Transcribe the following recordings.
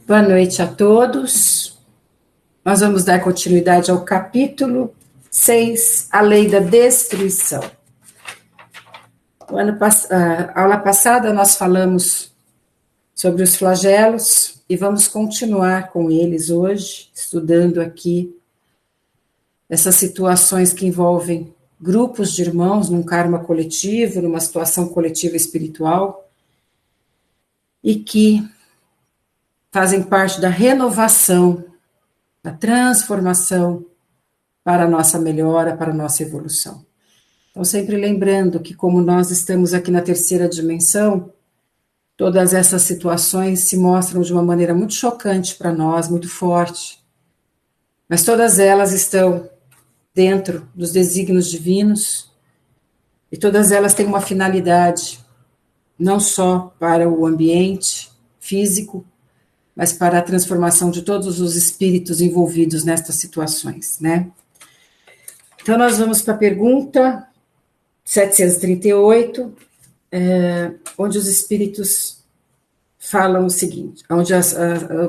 Boa noite a todos. Nós vamos dar continuidade ao capítulo 6, a lei da destruição. A aula passada nós falamos sobre os flagelos e vamos continuar com eles hoje, estudando aqui essas situações que envolvem grupos de irmãos num karma coletivo, numa situação coletiva espiritual, e que fazem parte da renovação, da transformação para a nossa melhora, para a nossa evolução. Então, sempre lembrando que, como nós estamos aqui na terceira dimensão, todas essas situações se mostram de uma maneira muito chocante para nós, muito forte, mas todas elas estão dentro dos desígnios divinos e todas elas têm uma finalidade, não só para o ambiente físico, mas para a transformação de todos os espíritos envolvidos nestas situações, né? Então, nós vamos para a pergunta 738, onde os espíritos falam o seguinte, onde a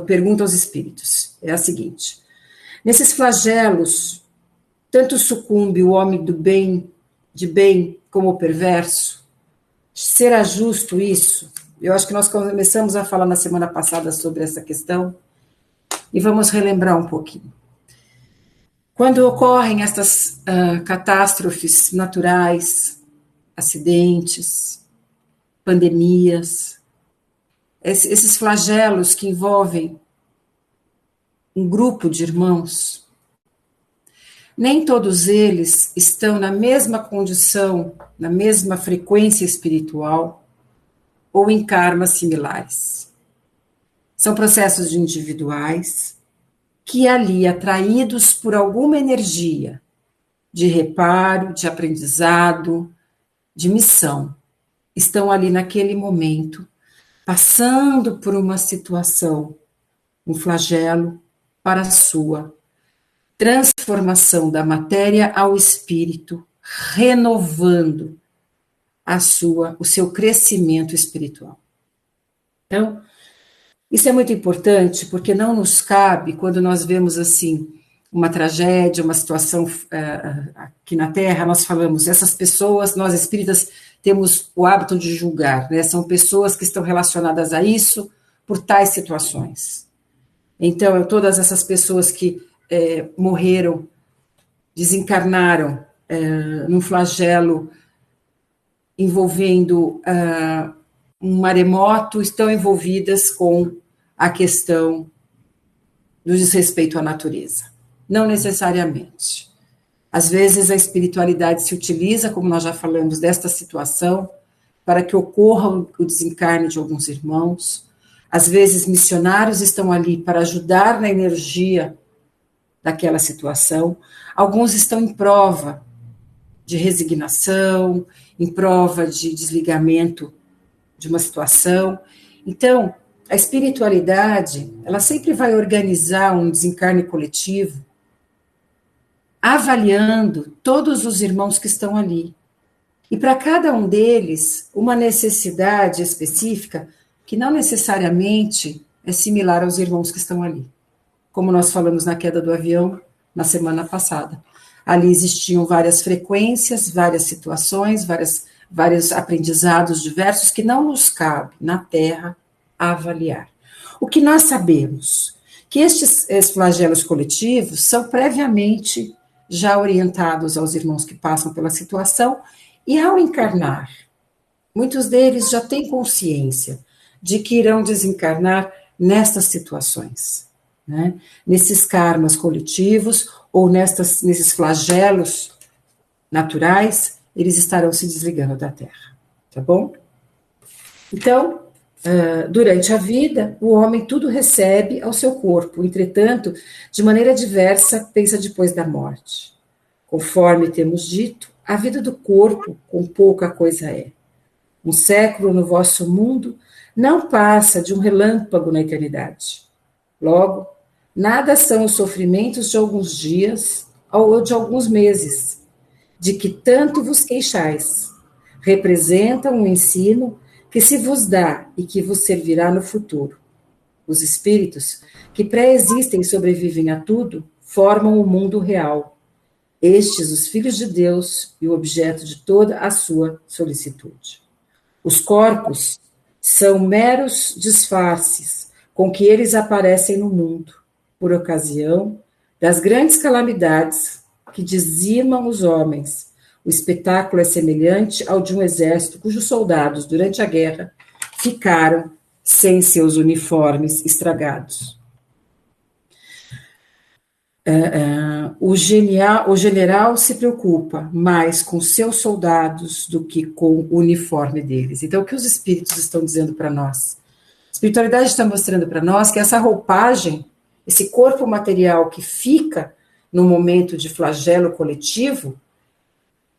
pergunta aos espíritos é a seguinte: nesses flagelos, tanto sucumbe o homem do bem, de bem, como o perverso? Será justo isso? Eu acho que nós começamos a falar na semana passada sobre essa questão e vamos relembrar um pouquinho. Quando ocorrem estas catástrofes naturais, acidentes, pandemias, esses flagelos que envolvem um grupo de irmãos, nem todos eles estão na mesma condição, na mesma frequência espiritual, ou em karmas similares. São processos individuais que ali, atraídos por alguma energia de reparo, de aprendizado, de missão, estão ali naquele momento, passando por uma situação, um flagelo para a sua transformação da matéria ao espírito, renovando o seu crescimento espiritual. Então, isso é muito importante, porque não nos cabe, quando nós vemos assim, uma tragédia, uma situação aqui na Terra, nós falamos, essas pessoas, nós espíritas, temos o hábito de julgar, né? São pessoas que estão relacionadas a isso por tais situações. Então, todas essas pessoas que morreram, desencarnaram num flagelo envolvendo um maremoto, estão envolvidas com a questão do desrespeito à natureza. Não necessariamente. Às vezes a espiritualidade se utiliza, como nós já falamos, desta situação, para que ocorra o desencarne de alguns irmãos. Às vezes missionários estão ali para ajudar na energia daquela situação. Alguns estão em prova de resignação, em prova de desligamento de uma situação. Então, a espiritualidade, ela sempre vai organizar um desencarne coletivo, avaliando todos os irmãos que estão ali. E para cada um deles, uma necessidade específica, que não necessariamente é similar aos irmãos que estão ali. Como nós falamos na queda do avião, na semana passada. Ali existiam várias frequências, várias situações, vários aprendizados diversos que não nos cabe, na Terra, avaliar. O que nós sabemos? Que estes flagelos coletivos são previamente já orientados aos irmãos que passam pela situação, e ao encarnar, muitos deles já têm consciência de que irão desencarnar nestas situações, né? Nesses karmas coletivos, ou nesses flagelos naturais, eles estarão se desligando da Terra, tá bom? Então, durante a vida, o homem tudo recebe ao seu corpo, entretanto, de maneira diversa, pensa depois da morte. Conforme temos dito, a vida do corpo, com pouca coisa é. Um século no vosso mundo não passa de um relâmpago na eternidade. Logo, nada são os sofrimentos de alguns dias ou de alguns meses, de que tanto vos queixais. Representam um ensino que se vos dá e que vos servirá no futuro. os espíritos, que pré-existem e sobrevivem a tudo, formam o mundo real. Estes, os filhos de Deus e o objeto de toda a sua solicitude. Os corpos são meros disfarces com que eles aparecem no mundo, por ocasião das grandes calamidades que dizimam os homens. O espetáculo é semelhante ao de um exército cujos soldados, durante a guerra, ficaram sem seus uniformes estragados. O general se preocupa mais com seus soldados do que com o uniforme deles. Então, o que os espíritos estão dizendo para nós? A espiritualidade está mostrando para nós que essa roupagem, esse corpo material que fica no momento de flagelo coletivo,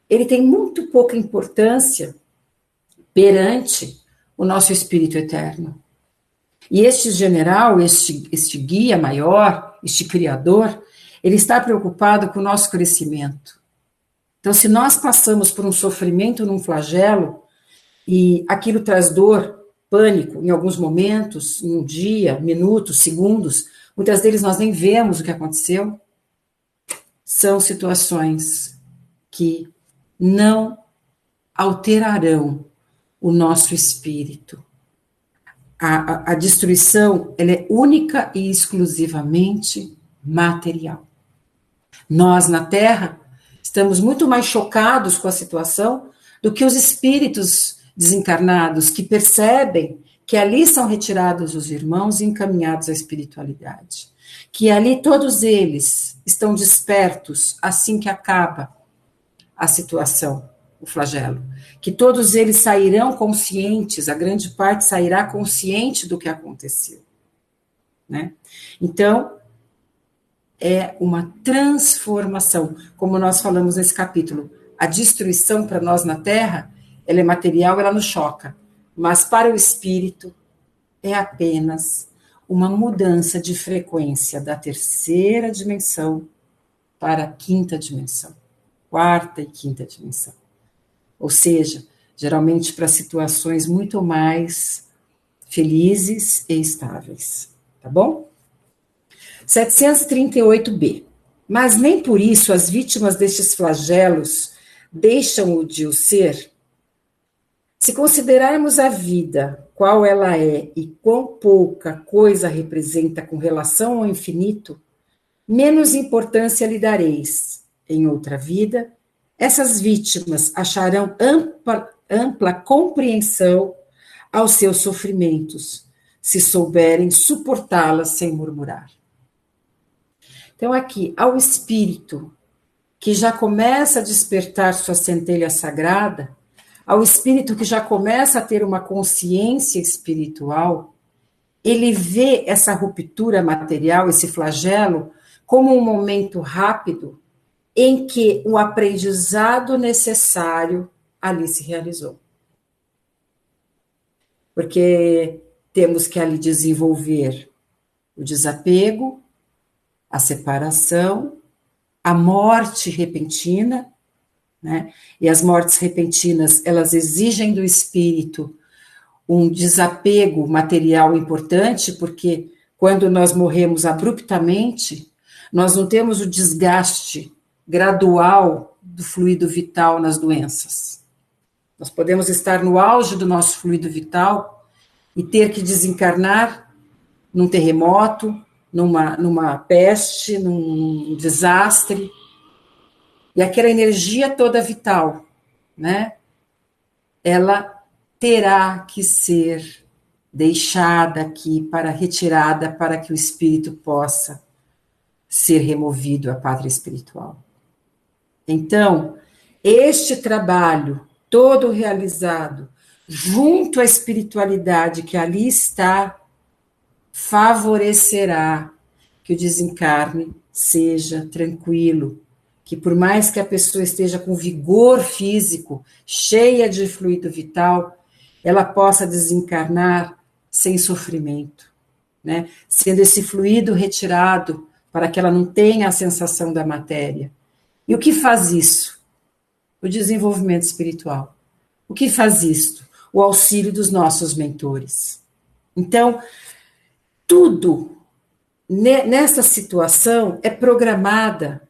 ele tem muito pouca importância perante o nosso espírito eterno. E este general, este guia maior, este criador, ele está preocupado com o nosso crescimento. Então, se nós passamos por um sofrimento num flagelo, e aquilo traz dor, pânico, em alguns momentos, em um dia, minutos, segundos, muitas vezes nós nem vemos o que aconteceu, são situações que não alterarão o nosso espírito. A destruição, ela é única e exclusivamente material. Nós, na Terra, estamos muito mais chocados com a situação do que os espíritos desencarnados que percebem que ali são retirados os irmãos e encaminhados à espiritualidade. Que ali todos eles estão despertos assim que acaba a situação, o flagelo. Que todos eles sairão conscientes, a grande parte sairá consciente do que aconteceu. Né? Então, é uma transformação, como nós falamos nesse capítulo. A destruição para nós na Terra, ela é material, ela nos choca, mas para o espírito é apenas uma mudança de frequência da terceira dimensão para a quinta dimensão, quarta e quinta dimensão. Ou seja, geralmente para situações muito mais felizes e estáveis, tá bom? 738b. Mas nem por isso as vítimas destes flagelos deixam de o ser. Se considerarmos a vida, qual ela é e quão pouca coisa representa com relação ao infinito, menos importância lhe dareis. Em outra vida, essas vítimas acharão ampla compreensão aos seus sofrimentos, se souberem suportá-las sem murmurar. Então, aqui, ao espírito que já começa a despertar sua centelha sagrada, ao espírito que já começa a ter uma consciência espiritual, ele vê essa ruptura material, esse flagelo, como um momento rápido em que o aprendizado necessário ali se realizou. Porque temos que ali desenvolver o desapego, a separação, a morte repentina, né? E as mortes repentinas, elas exigem do espírito um desapego material importante, porque quando nós morremos abruptamente, nós não temos o desgaste gradual do fluido vital nas doenças. Nós podemos estar no auge do nosso fluido vital e ter que desencarnar num terremoto, numa peste, num desastre, e aquela energia toda vital, né? Ela terá que ser deixada aqui retirada para que o espírito possa ser removido à pátria espiritual. Então, este trabalho todo realizado junto à espiritualidade que ali está, favorecerá que o desencarne seja tranquilo, que por mais que a pessoa esteja com vigor físico, cheia de fluido vital, ela possa desencarnar sem sofrimento, né? Sendo esse fluido retirado para que ela não tenha a sensação da matéria. E o que faz isso? O desenvolvimento espiritual. O que faz isto? O auxílio dos nossos mentores. Então, tudo nessa situação é programada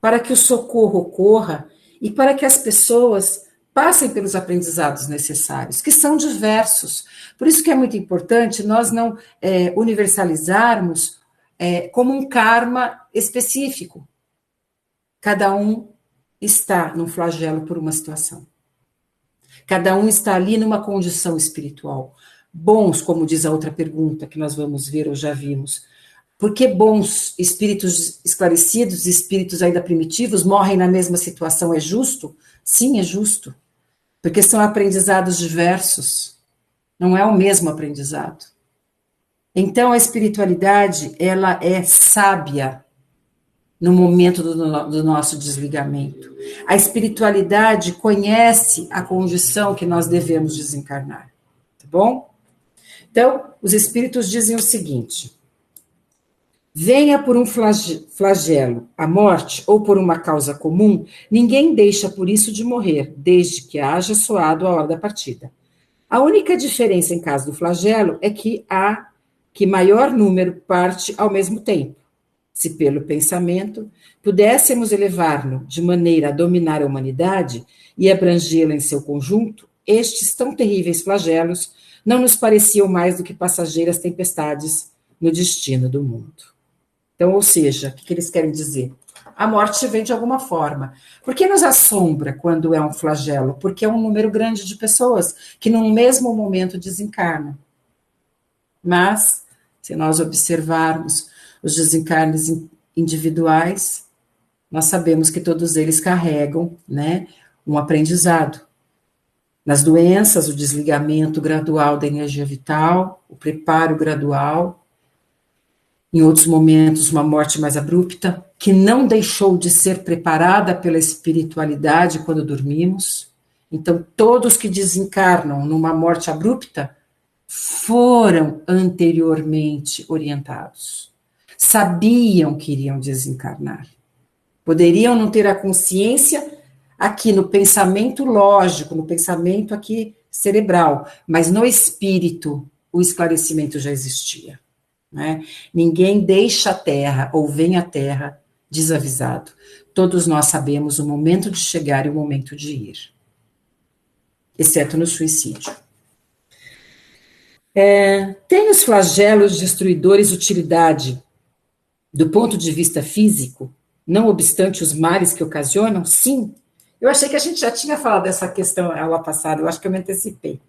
para que o socorro ocorra e para que as pessoas passem pelos aprendizados necessários, que são diversos. Por isso que é muito importante nós não universalizarmos como um karma específico. Cada um está num flagelo por uma situação. Cada um está ali numa condição espiritual. Bons, como diz a outra pergunta que nós vamos ver ou já vimos. Por que bons espíritos esclarecidos e espíritos ainda primitivos morrem na mesma situação? É justo? Sim, é justo. Porque são aprendizados diversos. Não é o mesmo aprendizado. Então, a espiritualidade, ela é sábia no momento do nosso desligamento. A espiritualidade conhece a condição que nós devemos desencarnar. Tá bom? Então, os espíritos dizem o seguinte: venha por um flagelo, a morte, ou por uma causa comum, ninguém deixa por isso de morrer, desde que haja soado a hora da partida. A única diferença em caso do flagelo é que há que maior número parte ao mesmo tempo. Se pelo pensamento pudéssemos elevar-no de maneira a dominar a humanidade e abrangê-la em seu conjunto, estes tão terríveis flagelos não nos pareciam mais do que passageiras tempestades no destino do mundo. Então, ou seja, o que eles querem dizer? A morte vem de alguma forma. Por que nos assombra quando é um flagelo? Porque é um número grande de pessoas que num mesmo momento desencarnam. Mas, se nós observarmos os desencarnes individuais, nós sabemos que todos eles carregam, né, um aprendizado. Nas doenças, o desligamento gradual da energia vital, o preparo gradual. Em outros momentos, uma morte mais abrupta, que não deixou de ser preparada pela espiritualidade quando dormimos. Então, todos que desencarnam numa morte abrupta foram anteriormente orientados. Sabiam que iriam desencarnar. Poderiam não ter a consciência aqui no pensamento lógico, no pensamento aqui cerebral, mas no espírito o esclarecimento já existia. Né? Ninguém deixa a Terra ou vem à Terra desavisado. Todos nós sabemos o momento de chegar e o momento de ir, exceto no suicídio. Tem os flagelos destruidores utilidade do ponto de vista físico, não obstante os males que ocasionam? Sim. Eu achei que a gente já tinha falado dessa questão na aula passada, eu acho que eu me antecipei.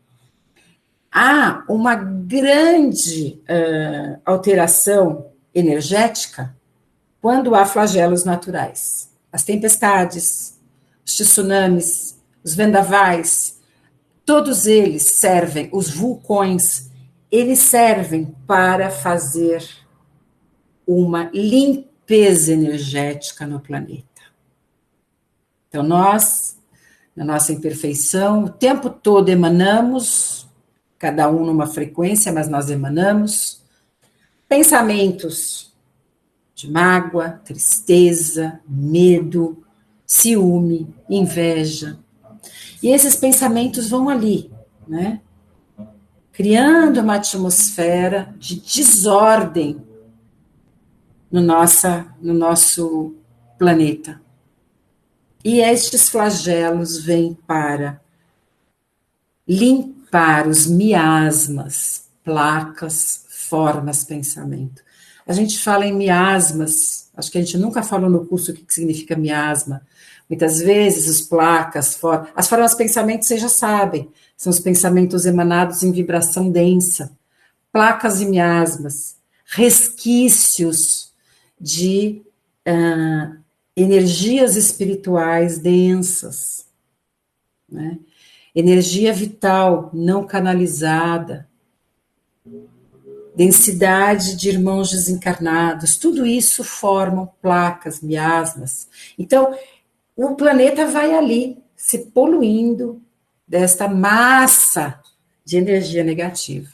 Há uma grande alteração energética quando há flagelos naturais. As tempestades, os tsunamis, os vendavais, todos eles servem, os vulcões, eles servem para fazer uma limpeza energética no planeta. Então, nós, na nossa imperfeição, o tempo todo emanamos, cada um numa frequência, mas nós emanamos pensamentos de mágoa, tristeza, medo, ciúme, inveja. E esses pensamentos vão ali, né? Criando uma atmosfera de desordem no nosso planeta. E estes flagelos vêm para limpar os miasmas, placas, formas, pensamento. A gente fala em miasmas, acho que a gente nunca falou no curso o que significa miasma. Muitas vezes as placas, as formas, pensamentos, vocês já sabem, são os pensamentos emanados em vibração densa. Placas e miasmas, resquícios de energias espirituais densas, né? Energia vital não canalizada, densidade de irmãos desencarnados, tudo isso formam placas, miasmas. Então, o planeta vai ali se poluindo desta massa de energia negativa.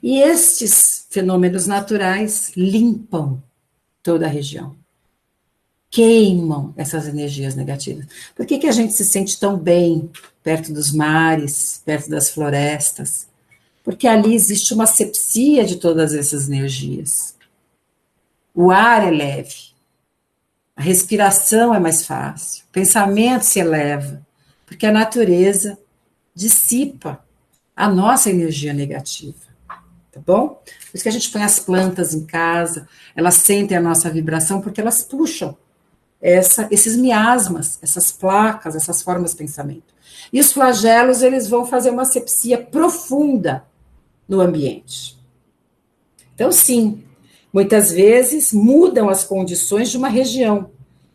E estes fenômenos naturais limpam toda a região. Queimam essas energias negativas. Por que a gente se sente tão bem perto dos mares, perto das florestas? Porque ali existe uma asepsia de todas essas energias. O ar é leve, a respiração é mais fácil, o pensamento se eleva, porque a natureza dissipa a nossa energia negativa, tá bom? Por isso que a gente põe as plantas em casa, elas sentem a nossa vibração, porque elas puxam esses miasmas, essas placas, essas formas de pensamento. E os flagelos, eles vão fazer uma asepsia profunda no ambiente. Então, sim, muitas vezes mudam as condições de uma região,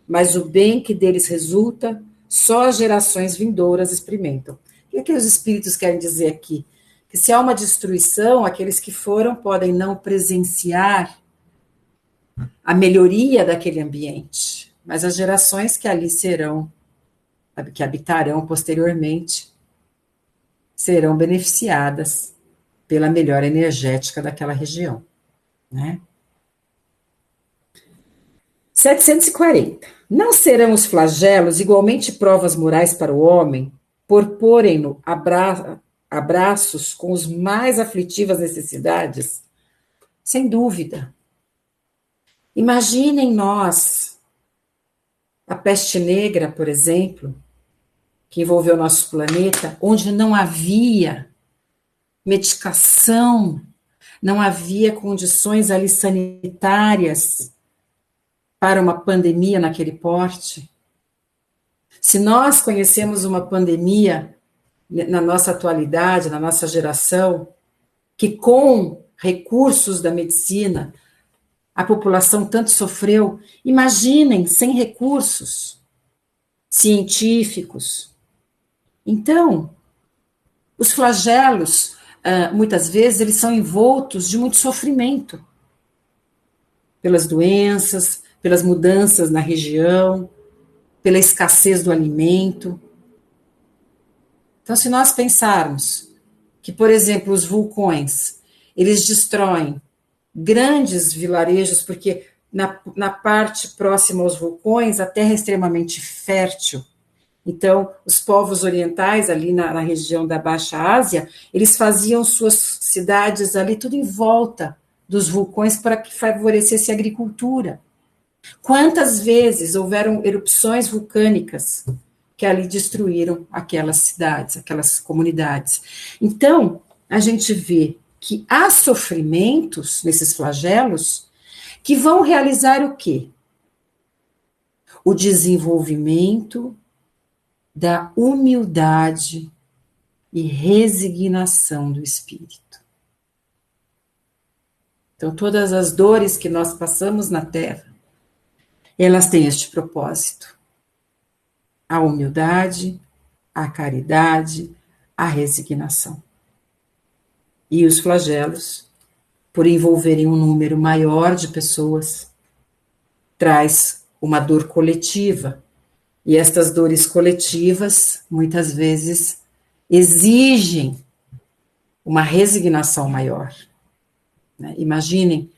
mas o bem que deles resulta, só as gerações vindouras experimentam. O que os espíritos querem dizer aqui? Que se há uma destruição, aqueles que foram podem não presenciar a melhoria daquele ambiente, mas as gerações que ali serão, que habitarão posteriormente, serão beneficiadas pela melhora energética daquela região, né? 740. Não serão os flagelos igualmente provas morais para o homem, por porem-no abraços com os mais aflitivas necessidades? Sem dúvida. Imaginem nós, a peste negra, por exemplo, que envolveu nosso planeta, onde não havia medicação, não havia condições ali sanitárias para uma pandemia naquele porte. Se nós conhecemos uma pandemia na nossa atualidade, na nossa geração, que com recursos da medicina a população tanto sofreu, imaginem sem recursos científicos. Então, os flagelos, muitas vezes, eles são envoltos de muito sofrimento, pelas doenças, pelas mudanças na região, pela escassez do alimento. Então, se nós pensarmos que, por exemplo, os vulcões, eles destroem grandes vilarejos, porque na parte próxima aos vulcões, a terra é extremamente fértil. Então, os povos orientais, ali na região da Baixa Ásia, eles faziam suas cidades ali tudo em volta dos vulcões para que favorecesse a agricultura. Quantas vezes houveram erupções vulcânicas que ali destruíram aquelas cidades, aquelas comunidades? Então, a gente vê que há sofrimentos nesses flagelos que vão realizar o quê? O desenvolvimento da humildade e resignação do espírito. Então, todas as dores que nós passamos na Terra, elas têm este propósito: a humildade, a caridade, a resignação. E os flagelos, por envolverem um número maior de pessoas, traz uma dor coletiva. E estas dores coletivas, muitas vezes, exigem uma resignação maior. Né? Imaginem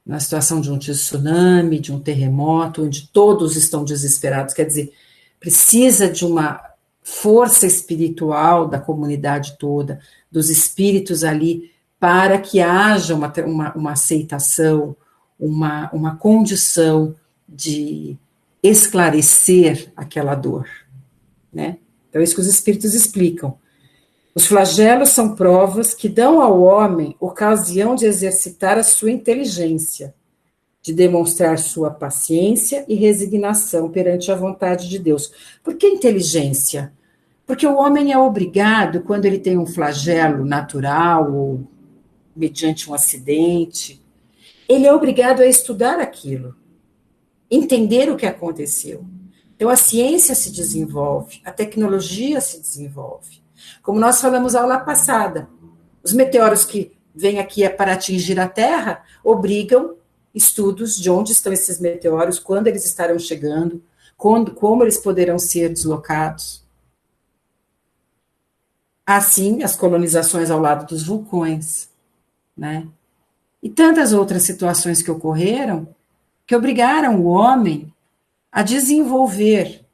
na situação de um tsunami, de um terremoto, onde todos estão desesperados, quer dizer, precisa de uma força espiritual da comunidade toda, dos espíritos ali, para que haja uma aceitação, uma condição de esclarecer aquela dor, né? Então, é isso que os espíritos explicam. Os flagelos são provas que dão ao homem ocasião de exercitar a sua inteligência, de demonstrar sua paciência e resignação perante a vontade de Deus. Por que inteligência? Porque o homem é obrigado, quando ele tem um flagelo natural ou mediante um acidente, ele é obrigado a estudar aquilo, entender o que aconteceu. Então, a ciência se desenvolve, a tecnologia se desenvolve. Como nós falamos na aula passada, os meteoros que vêm aqui para atingir a Terra obrigam estudos de onde estão esses meteoros, quando eles estarão chegando, como eles poderão ser deslocados. Assim, as colonizações ao lado dos vulcões, né? E tantas outras situações que ocorreram, que obrigaram o homem a desenvolver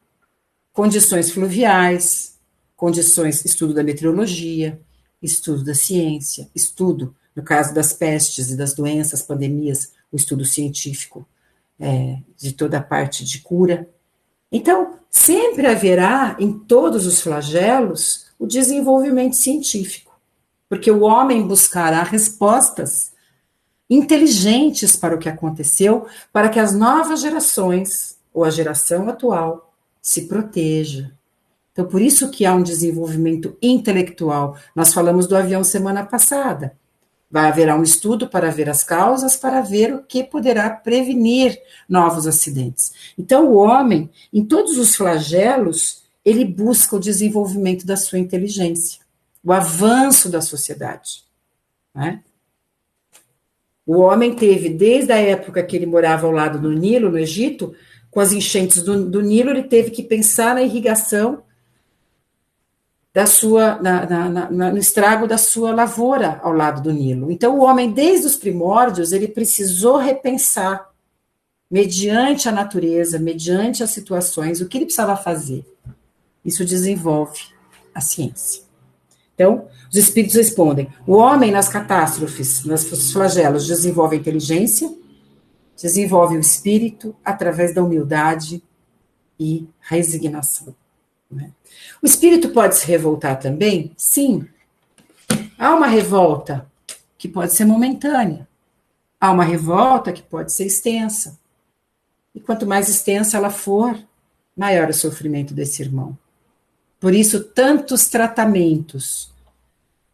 condições fluviais, condições, estudo da meteorologia, estudo da ciência, estudo, no caso das pestes e das doenças, pandemias, o estudo científico de toda a parte de cura. Então, sempre haverá em todos os flagelos o desenvolvimento científico, porque o homem buscará respostas inteligentes para o que aconteceu, para que as novas gerações, ou a geração atual, se proteja. Então, por isso que há um desenvolvimento intelectual. Nós falamos do avião semana passada. Vai haver um estudo para ver as causas, para ver o que poderá prevenir novos acidentes. Então, o homem, em todos os flagelos, ele busca o desenvolvimento da sua inteligência, o avanço da sociedade, né? O homem teve, desde a época que ele morava ao lado do Nilo, no Egito, com as enchentes do Nilo, ele teve que pensar na irrigação da sua, no estrago da sua lavoura ao lado do Nilo. Então, o homem, desde os primórdios, ele precisou repensar, mediante a natureza, mediante as situações, o que ele precisava fazer. Isso desenvolve a ciência. Então, os espíritos respondem: o homem nas catástrofes, nos flagelos, desenvolve a inteligência, desenvolve o espírito através da humildade e resignação. Né? O espírito pode se revoltar também? Sim. Há uma revolta que pode ser momentânea. Há uma revolta que pode ser extensa. E quanto mais extensa ela for, maior o sofrimento desse irmão. Por isso, tantos tratamentos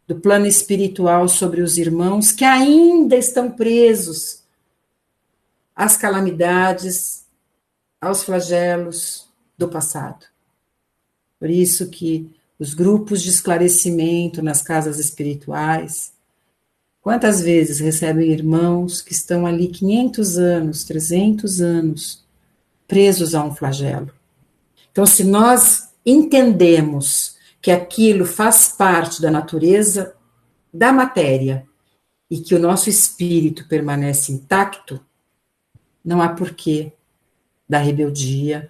do plano espiritual sobre os irmãos que ainda estão presos às calamidades, aos flagelos do passado. Por isso que os grupos de esclarecimento nas casas espirituais, quantas vezes recebem irmãos que estão ali 500 anos, 300 anos, presos a um flagelo. Então, se nós entendemos que aquilo faz parte da natureza da matéria e que o nosso espírito permanece intacto, não há porquê da rebeldia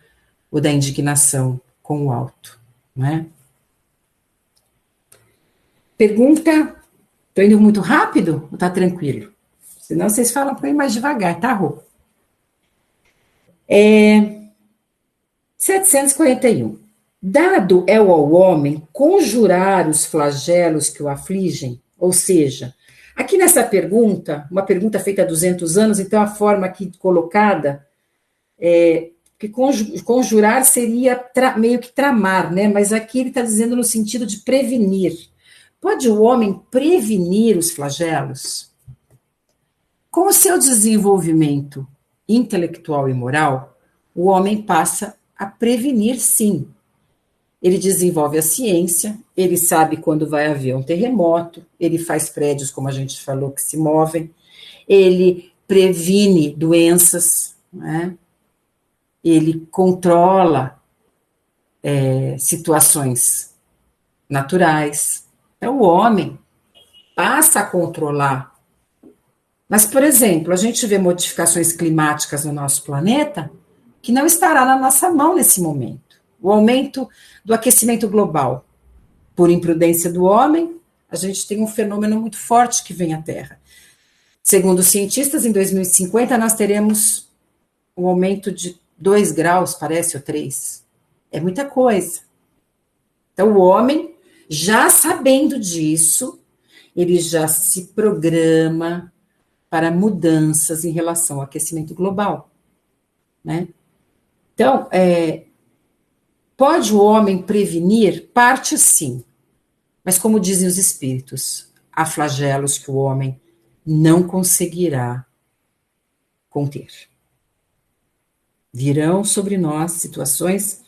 ou da indignação com o alto, não é? Pergunta, estou indo muito rápido ou está tranquilo? Senão vocês falam para eu ir mais devagar, tá, Rô? 741. Dado é ao homem conjurar os flagelos que o afligem, ou seja, aqui nessa pergunta, uma pergunta feita há 200 anos, então a forma aqui colocada, que conjurar seria meio que tramar, né? Mas aqui ele está dizendo no sentido de prevenir. Pode o homem prevenir os flagelos? Com o seu desenvolvimento intelectual e moral, o homem passa a prevenir, sim. Ele desenvolve a ciência, ele sabe quando vai haver um terremoto, ele faz prédios, como a gente falou, que se movem, ele previne doenças, né? Ele controla situações naturais. Então, o homem passa a controlar. Mas, por exemplo, a gente vê modificações climáticas no nosso planeta que não estará na nossa mão nesse momento. O aumento do aquecimento global. Por imprudência do homem, a gente tem um fenômeno muito forte que vem à Terra. Segundo os cientistas, em 2050 nós teremos um aumento de 2 graus, parece, ou 3. É muita coisa. Então, o homem, já sabendo disso, ele já se programa para mudanças em relação ao aquecimento global, né? Então, pode o homem prevenir? Parte sim, mas como dizem os espíritos, há flagelos que o homem não conseguirá conter. Virão sobre nós situações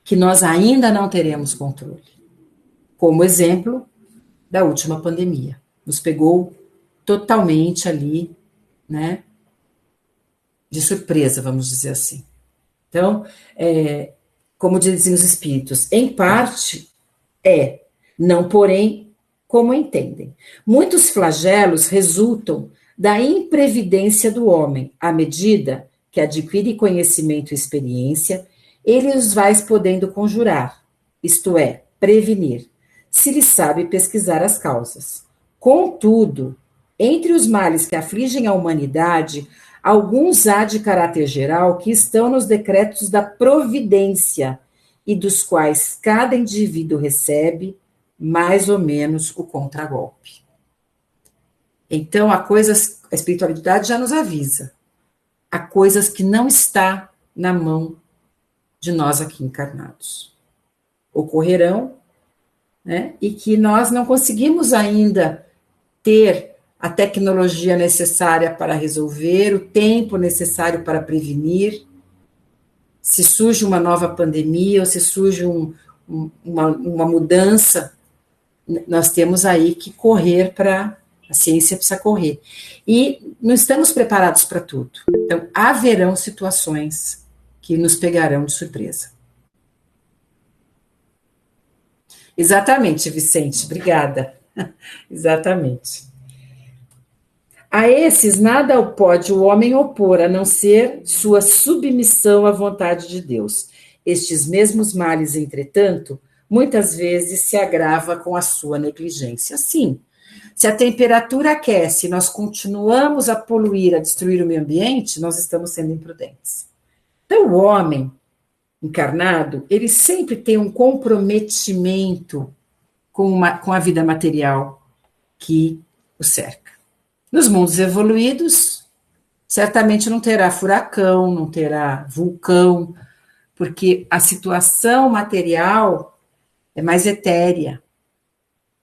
que nós ainda não teremos controle. Como exemplo da última pandemia. Nos pegou totalmente ali, né, de surpresa, vamos dizer assim. Então, como dizem os espíritos, em parte não porém como entendem. Muitos flagelos resultam da imprevidência do homem, à medida que adquire conhecimento e experiência, ele os vai podendo conjurar, isto é, prevenir, se lhe sabe pesquisar as causas. Contudo, entre os males que afligem a humanidade, alguns há de caráter geral que estão nos decretos da providência e dos quais cada indivíduo recebe, mais ou menos, o contragolpe. Então, a espiritualidade já nos avisa. Há coisas que não está na mão de nós aqui encarnados. Ocorrerão, né, e que nós não conseguimos ainda ter a tecnologia necessária para resolver, o tempo necessário para prevenir. Se surge uma nova pandemia, ou se surge uma mudança, nós temos aí que correr a ciência precisa correr. E não estamos preparados para tudo. Então, haverão situações que nos pegarão de surpresa. Exatamente, Vicente, obrigada. Exatamente. A esses nada pode o homem opor, a não ser sua submissão à vontade de Deus. Estes mesmos males, entretanto, muitas vezes se agrava com a sua negligência. Sim, se a temperatura aquece e nós continuamos a poluir, a destruir o meio ambiente, nós estamos sendo imprudentes. Então, o homem encarnado, ele sempre tem um comprometimento com a vida material que o cerca. Nos mundos evoluídos, certamente não terá furacão, não terá vulcão, porque a situação material é mais etérea.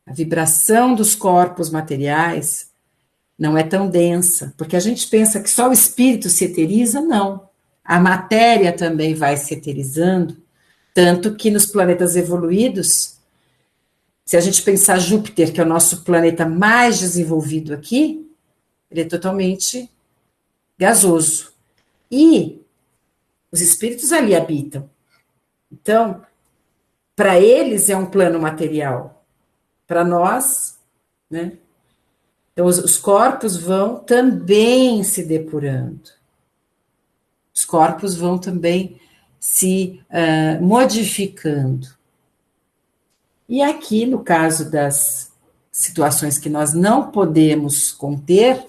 A vibração dos corpos materiais não é tão densa, porque a gente pensa que só o espírito se eteriza, não. A matéria também vai se eterizando, tanto que nos planetas evoluídos, se a gente pensar Júpiter, que é o nosso planeta mais desenvolvido aqui, ele é totalmente gasoso. E os espíritos ali habitam. Então, para eles é um plano material. Para nós, né? Então, os corpos vão também se depurando. Os corpos vão também se modificando. E aqui, no caso das situações que nós não podemos conter,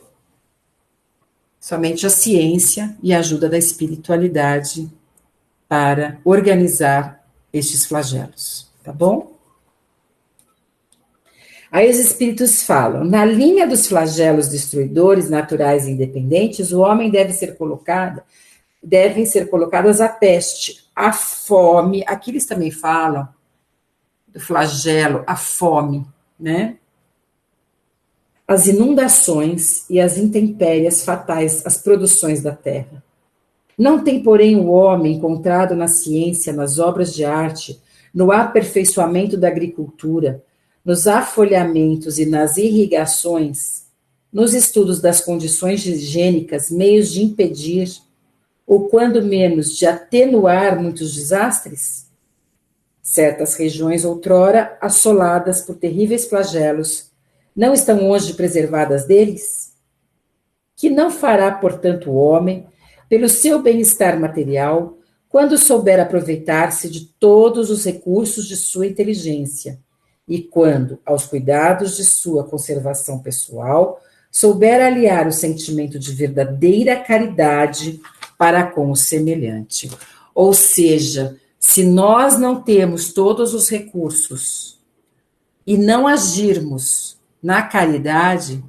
somente a ciência e a ajuda da espiritualidade para organizar estes flagelos, tá bom? Aí os espíritos falam, na linha dos flagelos destruidores, naturais e independentes, o homem devem ser colocadas a peste, a fome, aqui eles também falam do flagelo, a fome, né? As inundações e as intempéries fatais às produções da terra. Não tem, porém, o homem encontrado na ciência, nas obras de arte, no aperfeiçoamento da agricultura, nos afolhamentos e nas irrigações, nos estudos das condições higiênicas, meios de impedir, ou quando menos de atenuar muitos desastres? Certas regiões outrora assoladas por terríveis flagelos não estão hoje preservadas deles? Que não fará, portanto, o homem, pelo seu bem-estar material, quando souber aproveitar-se de todos os recursos de sua inteligência, e quando, aos cuidados de sua conservação pessoal, souber aliar o sentimento de verdadeira caridade para com o semelhante. Ou seja, se nós não temos todos os recursos e não agirmos na caridade,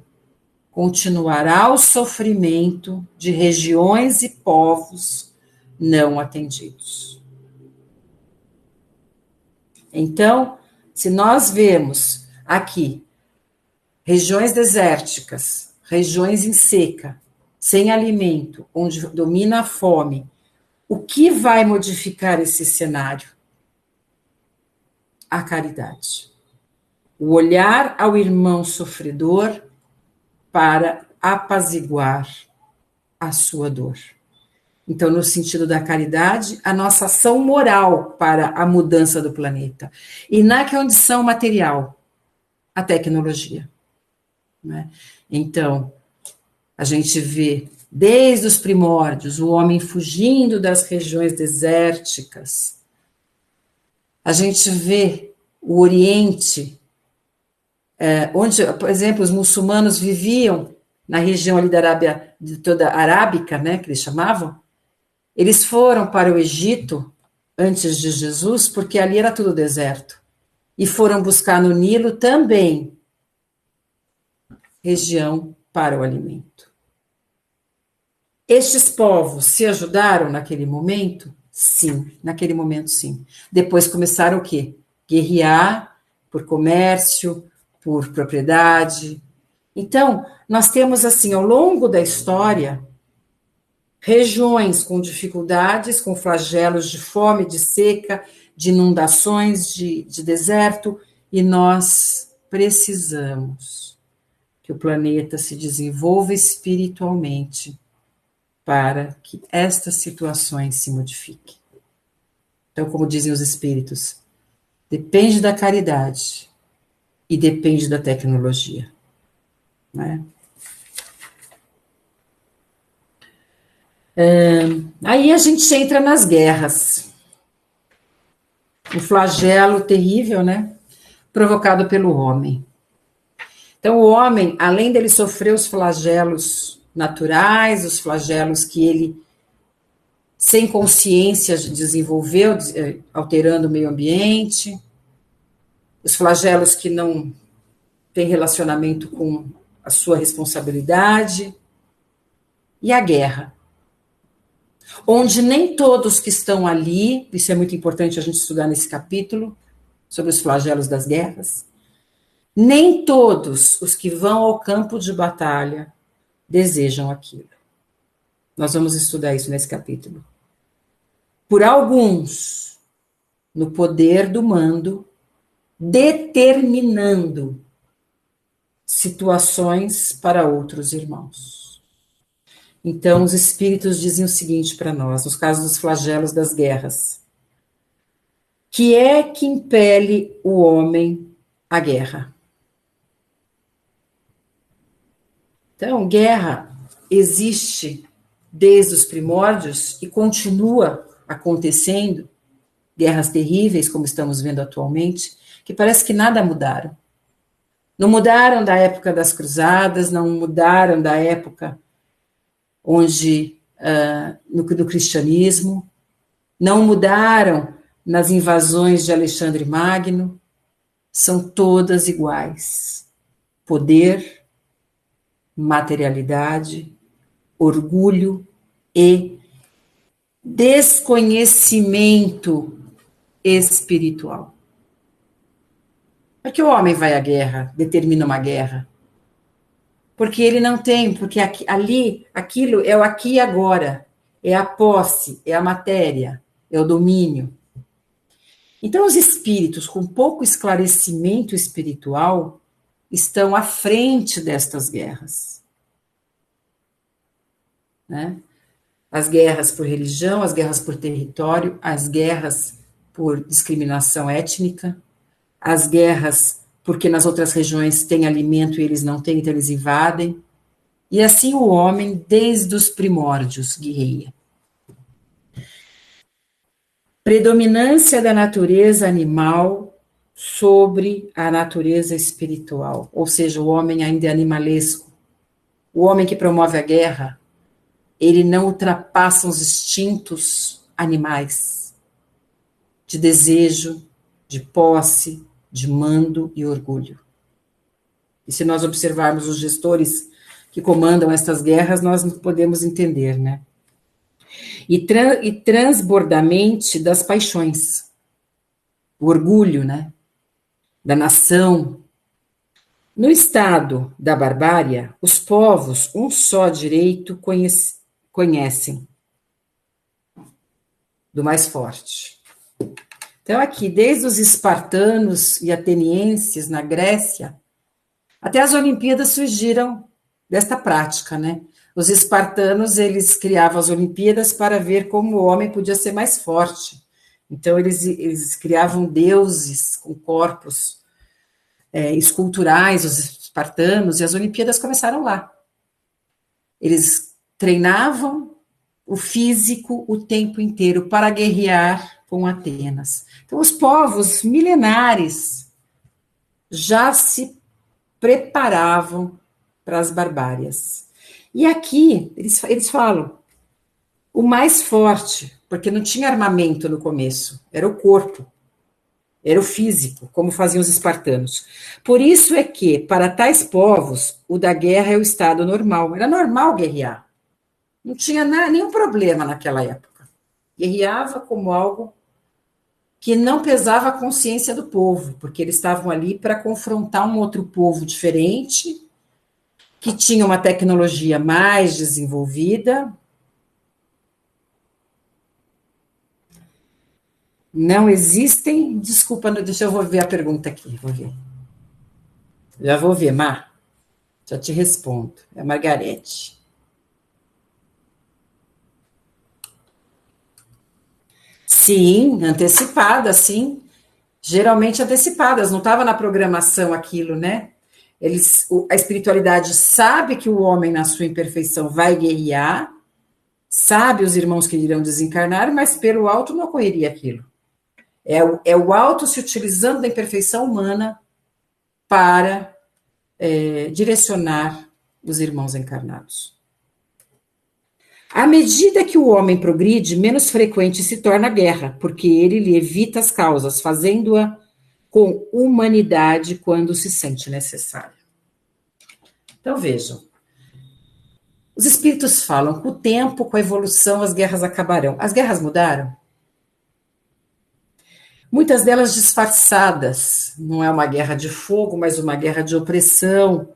continuará o sofrimento de regiões e povos não atendidos. Então, se nós vemos aqui regiões desérticas, regiões em seca, sem alimento, onde domina a fome, o que vai modificar esse cenário? A caridade. O olhar ao irmão sofredor para apaziguar a sua dor. Então, no sentido da caridade, a nossa ação moral para a mudança do planeta. E na condição material, a tecnologia. Né? Então, a gente vê, desde os primórdios, o homem fugindo das regiões desérticas. A gente vê o Oriente onde, por exemplo, os muçulmanos viviam na região ali da Arábia, de toda a arábica, né, que eles chamavam, eles foram para o Egito antes de Jesus, porque ali era tudo deserto, e foram buscar no Nilo também região para o alimento. Estes povos se ajudaram naquele momento? Sim, naquele momento sim. Depois começaram o quê? Guerrear por comércio, por propriedade. Então, nós temos assim, ao longo da história, regiões com dificuldades, com flagelos de fome, de seca, de inundações, de deserto, e nós precisamos que o planeta se desenvolva espiritualmente para que estas situações se modifiquem. Então, como dizem os espíritos, depende da caridade e depende da tecnologia, né? Aí a gente entra nas guerras. O flagelo terrível, né? Provocado pelo homem. Então, o homem, além dele sofrer os flagelos naturais, os flagelos que ele, sem consciência, desenvolveu, alterando o meio ambiente, os flagelos que não têm relacionamento com a sua responsabilidade, e a guerra, onde nem todos que estão ali, isso é muito importante a gente estudar nesse capítulo, sobre os flagelos das guerras, nem todos os que vão ao campo de batalha desejam aquilo. Nós vamos estudar isso nesse capítulo. Por alguns, no poder do mando, determinando situações para outros irmãos. Então, os espíritos dizem o seguinte para nós, nos casos dos flagelos das guerras: que é que impele o homem à guerra? Então, guerra existe desde os primórdios e continua acontecendo, guerras terríveis, como estamos vendo atualmente, que parece que nada mudaram. Não mudaram da época das cruzadas, não mudaram da época onde, no cristianismo, não mudaram nas invasões de Alexandre Magno, são todas iguais. Poder, materialidade, orgulho e desconhecimento espiritual. Por que o homem vai à guerra, determina uma guerra? Porque ele não tem, porque ali, aquilo é o aqui e agora, é a posse, é a matéria, é o domínio. Então, os espíritos com pouco esclarecimento espiritual estão à frente destas guerras, né? As guerras por religião, as guerras por território, as guerras por discriminação étnica, as guerras porque nas outras regiões tem alimento e eles não têm, então eles invadem. E assim o homem, desde os primórdios, guerreia. Predominância da natureza animal sobre a natureza espiritual, ou seja, o homem ainda é animalesco. O homem que promove a guerra, ele não ultrapassa os instintos animais de desejo, de posse, de mando e orgulho. E se nós observarmos os gestores que comandam estas guerras, nós podemos entender, né? E transbordamente das paixões, o orgulho, né? Da nação. No estado da barbárie, os povos um só direito conhecem, do mais forte. Então, aqui, desde os espartanos e atenienses na Grécia, até as Olimpíadas surgiram desta prática, né? Os espartanos, eles criavam as Olimpíadas para ver como o homem podia ser mais forte. Então, eles criavam deuses com corpos esculturais, os espartanos, e as Olimpíadas começaram lá. Eles treinavam o físico o tempo inteiro para guerrear com Atenas. Então, os povos milenares já se preparavam para as barbárias. E aqui, eles falam, o mais forte, porque não tinha armamento no começo, era o corpo, era o físico, como faziam os espartanos. Por isso é que, para tais povos, o da guerra é o estado normal. Era normal guerrear. Não tinha nenhum problema naquela época. Guerreava como algo que não pesava a consciência do povo, porque eles estavam ali para confrontar um outro povo diferente, que tinha uma tecnologia mais desenvolvida. Não existem. Desculpa, deixa eu ver a pergunta aqui. Vou ver. Já vou ver, Mar. Já te respondo. É a Margarete. Sim, antecipada, sim. Geralmente antecipadas, não estava na programação aquilo, né? A espiritualidade sabe que o homem, na sua imperfeição, vai guerrear, sabe os irmãos que irão desencarnar, mas pelo alto não ocorreria aquilo. É o alto se utilizando da imperfeição humana para direcionar os irmãos encarnados. À medida que o homem progride, menos frequente se torna a guerra, porque ele lhe evita as causas, fazendo-a com humanidade quando se sente necessário. Então vejam, os espíritos falam que com o tempo, com a evolução, as guerras acabarão. As guerras mudaram? Muitas delas disfarçadas. Não é uma guerra de fogo, mas uma guerra de opressão,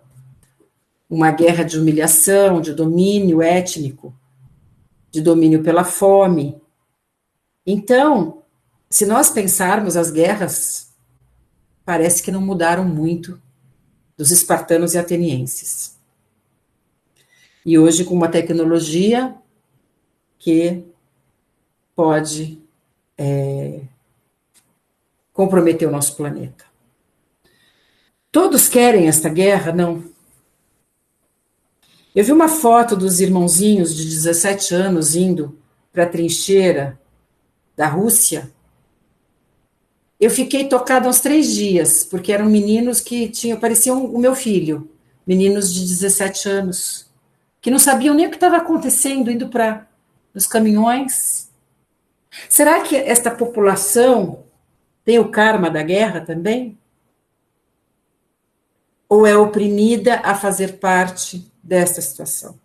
uma guerra de humilhação, de domínio étnico, de domínio pela fome. Então, se nós pensarmos, as guerras parece que não mudaram muito dos espartanos e atenienses. E hoje com uma tecnologia que pode comprometer o nosso planeta. Todos querem esta guerra? Não. Eu vi uma foto dos irmãozinhos de 17 anos indo para a trincheira da Rússia. Eu fiquei tocada uns 3 dias, porque eram meninos que pareciam o meu filho, meninos de 17 anos, que não sabiam nem o que estava acontecendo, indo para os caminhões. Será que esta população tem o karma da guerra também? Ou é oprimida a fazer parte desta situação?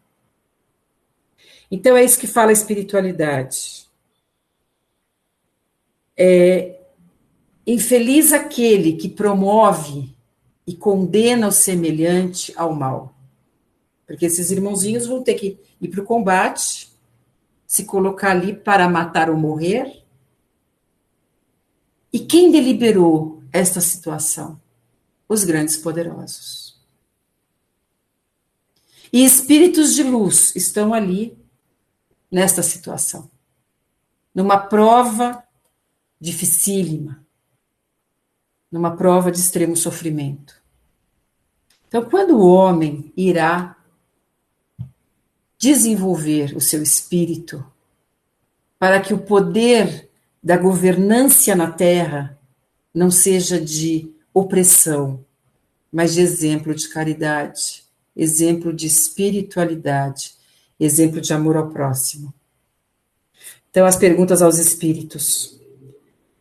Então é isso que fala a espiritualidade. Infeliz aquele que promove e condena o semelhante ao mal. Porque esses irmãozinhos vão ter que ir para o combate, se colocar ali para matar ou morrer. E quem deliberou esta situação? Os grandes poderosos. E espíritos de luz estão ali nesta situação, numa prova dificílima, numa prova de extremo sofrimento. Então, quando o homem irá desenvolver o seu espírito para que o poder da governância na Terra não seja de opressão, mas de exemplo de caridade, exemplo de espiritualidade, exemplo de amor ao próximo. Então, as perguntas aos espíritos.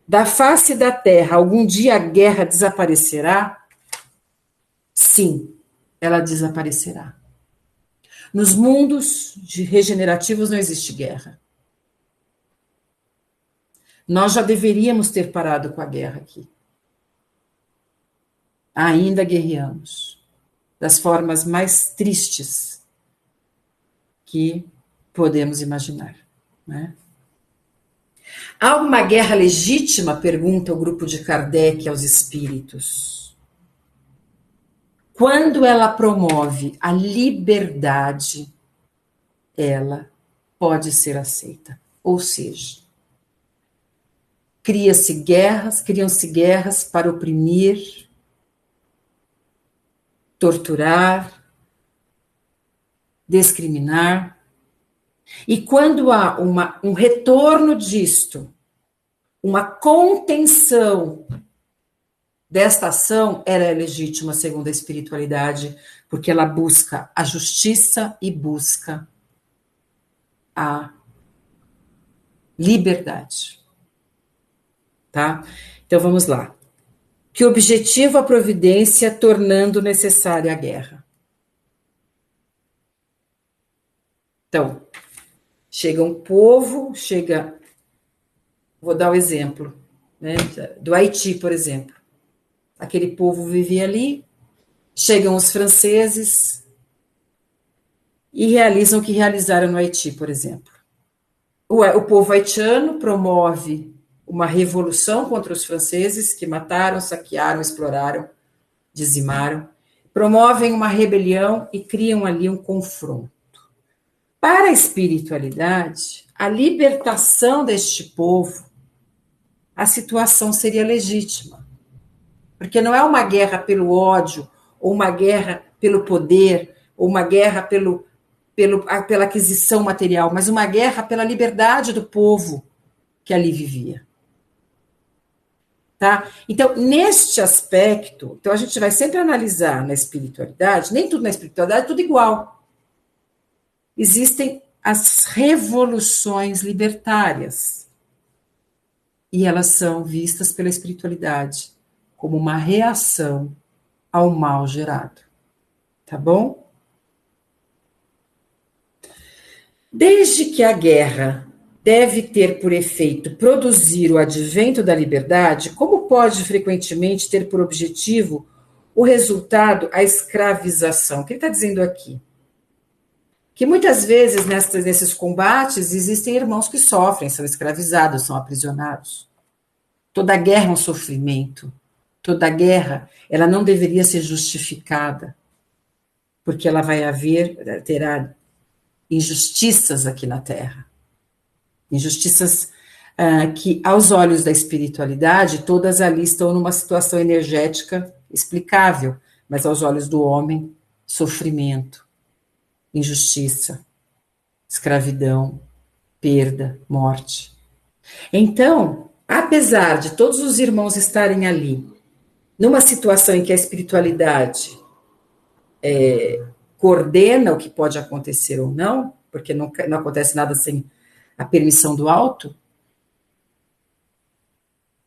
Da face da Terra, algum dia a guerra desaparecerá? Sim, ela desaparecerá. Nos mundos regenerativos não existe guerra. Nós já deveríamos ter parado com a guerra aqui. Ainda guerreamos, das formas mais tristes que podemos imaginar, né? Há uma guerra legítima? Pergunta o grupo de Kardec aos espíritos. Quando ela promove a liberdade, ela pode ser aceita. Ou seja, criam-se guerras para oprimir, torturar, discriminar. E quando há um retorno disto, uma contenção desta ação era legítima segundo a espiritualidade, porque ela busca a justiça e busca a liberdade. Tá? Então vamos lá. Que objetivo a providência tornando necessária a guerra? Então, chega um povo, vou dar o exemplo, né, do Haiti, por exemplo. Aquele povo vivia ali, chegam os franceses e realizam o que realizaram no Haiti, por exemplo. O povo haitiano promove uma revolução contra os franceses que mataram, saquearam, exploraram, dizimaram, promovem uma rebelião e criam ali um confronto. Para a espiritualidade, a libertação deste povo, a situação seria legítima. Porque não é uma guerra pelo ódio, ou uma guerra pelo poder, ou uma guerra pela aquisição material, mas uma guerra pela liberdade do povo que ali vivia. Tá? Então, neste aspecto, então a gente vai sempre analisar na espiritualidade, nem tudo na espiritualidade é tudo igual. Existem as revoluções libertárias, e elas são vistas pela espiritualidade como uma reação ao mal gerado. Tá bom? Desde que a guerra deve ter por efeito produzir o advento da liberdade, como pode frequentemente ter por objetivo o resultado a escravização? O que ele está dizendo aqui? Que muitas vezes nesses combates existem irmãos que sofrem, são escravizados, são aprisionados. Toda guerra é um sofrimento. Toda guerra, ela não deveria ser justificada, porque ela terá injustiças aqui na Terra. Injustiças que, aos olhos da espiritualidade, todas ali estão numa situação energética explicável, mas aos olhos do homem, sofrimento, injustiça, escravidão, perda, morte. Então, apesar de todos os irmãos estarem ali, numa situação em que a espiritualidade coordena o que pode acontecer ou não, porque não acontece nada sem a permissão do alto,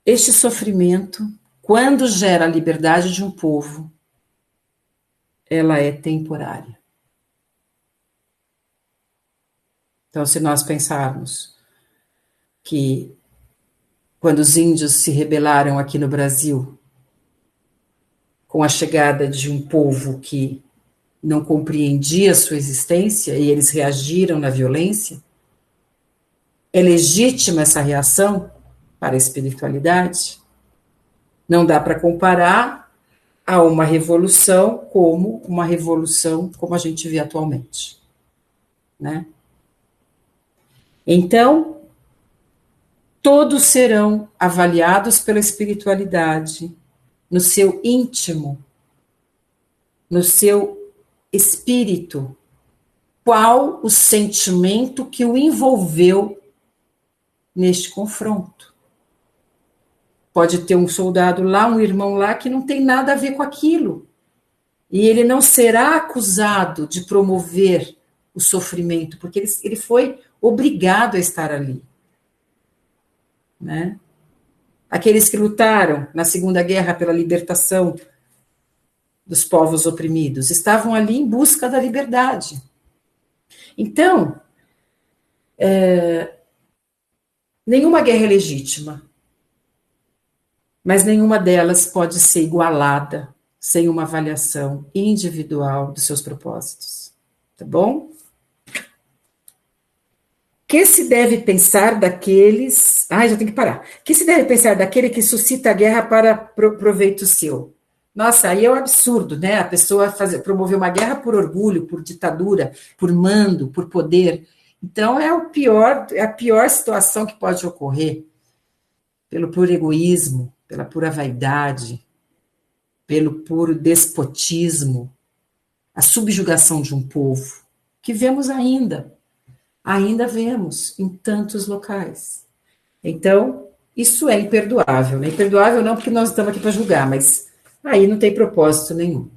este sofrimento, quando gera a liberdade de um povo, ela é temporária. Então, se nós pensarmos que quando os índios se rebelaram aqui no Brasil, com a chegada de um povo que não compreendia a sua existência e eles reagiram na violência, é legítima essa reação para a espiritualidade? Não dá para comparar a uma revolução como a gente vê atualmente, né? Então, todos serão avaliados pela espiritualidade no seu íntimo, no seu espírito, qual o sentimento que o envolveu neste confronto. Pode ter um soldado lá, um irmão lá, que não tem nada a ver com aquilo. E ele não será acusado de promover o sofrimento, porque ele foi obrigado a estar ali. Né? Aqueles que lutaram na Segunda Guerra pela libertação dos povos oprimidos estavam ali em busca da liberdade. Então, nenhuma guerra é legítima, mas nenhuma delas pode ser igualada sem uma avaliação individual dos seus propósitos. Tá bom? Que se deve pensar daqueles... já tem que parar. Que se deve pensar daquele que suscita a guerra para proveito seu? Nossa, aí é um absurdo, né? A pessoa promover uma guerra por orgulho, por ditadura, por mando, por poder. Então, é a pior situação que pode ocorrer, pelo puro egoísmo, pela pura vaidade, pelo puro despotismo, a subjugação de um povo, que vemos ainda vemos em tantos locais. Então, Isso é imperdoável, né? Imperdoável não porque nós estamos aqui para julgar, mas aí não tem propósito nenhum.